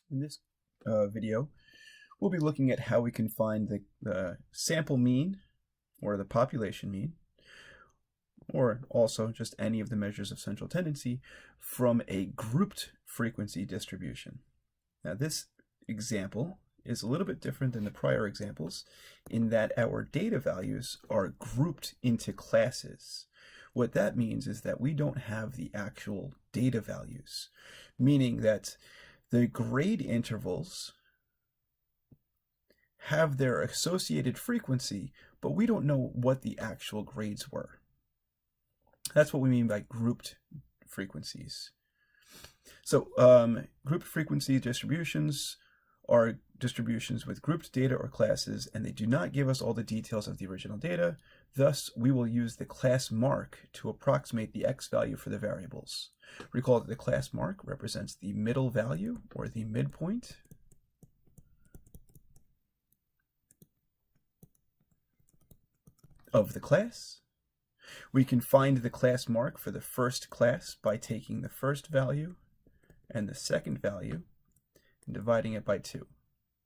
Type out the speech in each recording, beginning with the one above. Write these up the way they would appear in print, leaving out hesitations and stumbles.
In this video, we'll be looking at how we can find the sample mean, or the population mean, or also just any of the measures of central tendency from a grouped frequency distribution. Now this example is a little bit different than the prior examples in that our data values are grouped into classes. What that means is that we don't have the actual data values, meaning that the grade intervals have their associated frequency, but we don't know what the actual grades were. That's what we mean by grouped frequencies. So grouped frequency distributions are distributions with grouped data or classes, and they do not give us all the details of the original data. Thus, we will use the class mark to approximate the x value for the variables. Recall that the class mark represents the middle value, or the midpoint, of the class. We can find the class mark for the first class by taking the first value and the second value and dividing it by 2,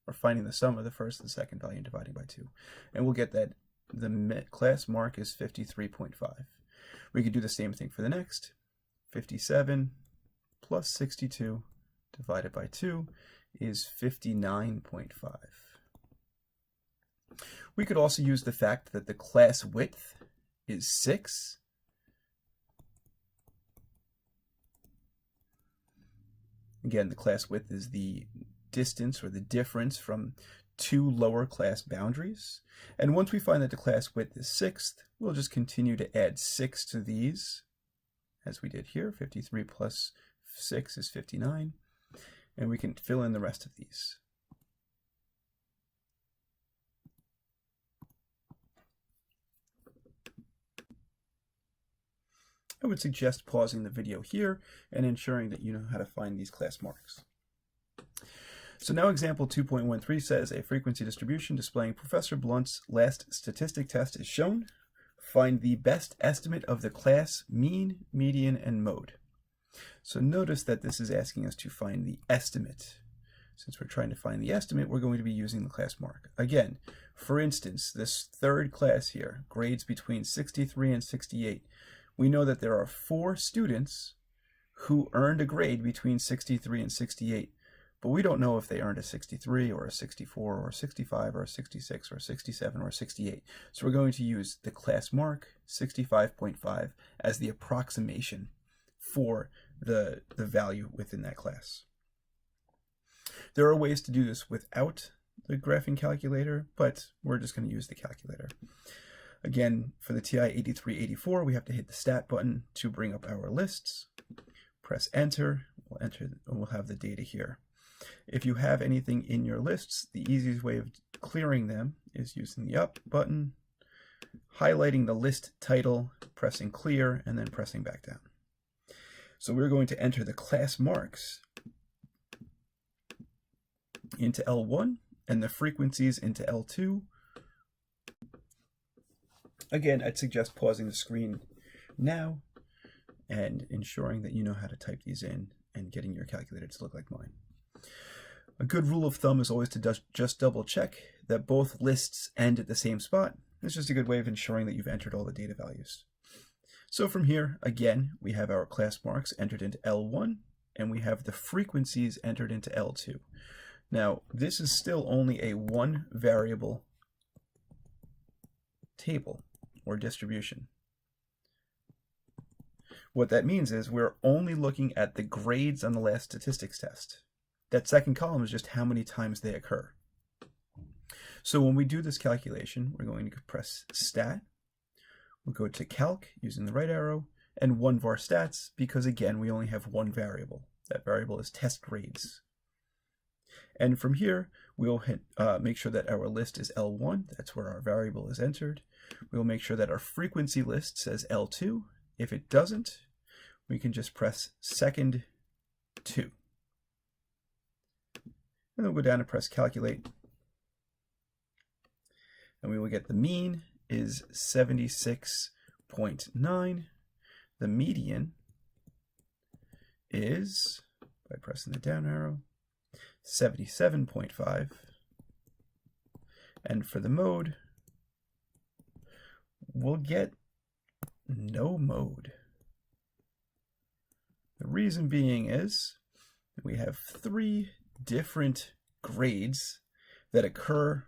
or finding the sum of the first and second value and dividing by 2. And we'll get that the class mark is 53.5. We could do the same thing for the next. 57 plus 62 divided by 2 is 59.5. We could also use the fact that the class width is 6. Again, the class width is the distance or the difference from two lower class boundaries. And once we find that the class width is 6th, we'll just continue to add 6 to these, as we did here. 53 plus 6 is 59. And we can fill in the rest of these. I would suggest pausing the video here and ensuring that you know how to find these class marks. So now example 2.13 says a frequency distribution displaying Professor Blunt's last statistic test is shown. Find the best estimate of the class mean, median, and mode. So notice that this is asking us to find the estimate. Since we're trying to find the estimate, we're going to be using the class mark. Again, for instance, this third class here, grades between 63 and 68. We know that there are 4 students who earned a grade between 63 and 68, but we don't know if they earned a 63 or a 64 or a 65 or a 66 or a 67 or a 68. So we're going to use the class mark 65.5 as the approximation for the value within that class. There are ways to do this without the graphing calculator, but we're just going to use the calculator. Again, for the TI 8384, we have to hit the stat button to bring up our lists. Press enter. We'll have the data here. If you have anything in your lists, the easiest way of clearing them is using the up button, highlighting the list title, pressing clear, and then pressing back down. So we're going to enter the class marks into L1 and the frequencies into L2. Again, I'd suggest pausing the screen now and ensuring that you know how to type these in and getting your calculator to look like mine. A good rule of thumb is always to just double check that both lists end at the same spot. It's just a good way of ensuring that you've entered all the data values. So from here, again, we have our class marks entered into L1 and we have the frequencies entered into L2. Now, this is still only a one variable table or distribution. What that means is we're only looking at the grades on the last statistics test. That second column is just how many times they occur. So when we do this calculation, we're going to press stat. We'll go to calc using the right arrow and 1var stats because again, we only have one variable. That variable is test grades. And from here, we'll make sure that our list is L1. That's where our variable is entered. We'll make sure that our frequency list says L2. If it doesn't, we can just press second 2. And then we'll go down and press calculate. And we will get the mean is 76.9. The median is, by pressing the down arrow, 77.5. And for the mode, we'll get no mode. The reason being is we have 3 different grades that occur,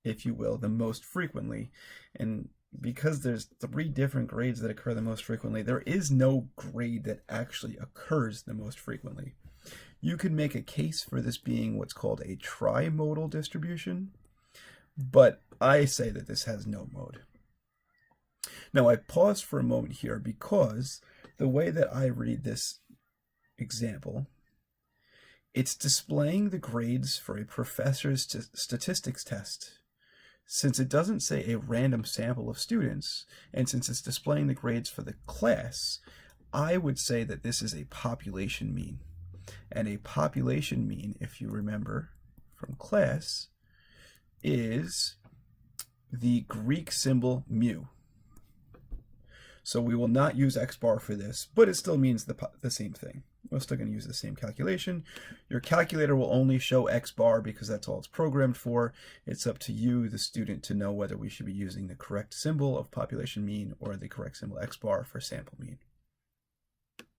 if you will, the most frequently. And because there's 3 different grades that occur the most frequently, there is no grade that actually occurs the most frequently. You could make a case for this being what's called a trimodal distribution, but I say that this has no mode. Now I paused for a moment here because the way that I read this example, it's displaying the grades for a professor's statistics test. Since it doesn't say a random sample of students, and since it's displaying the grades for the class, I would say that this is a population mean. And a population mean, if you remember from class, is the Greek symbol mu. So we will not use X bar for this, but it still means the same thing. We're still going to use the same calculation. Your calculator will only show X bar because that's all it's programmed for. It's up to you, the student, to know whether we should be using the correct symbol of population mean or the correct symbol X bar for sample mean.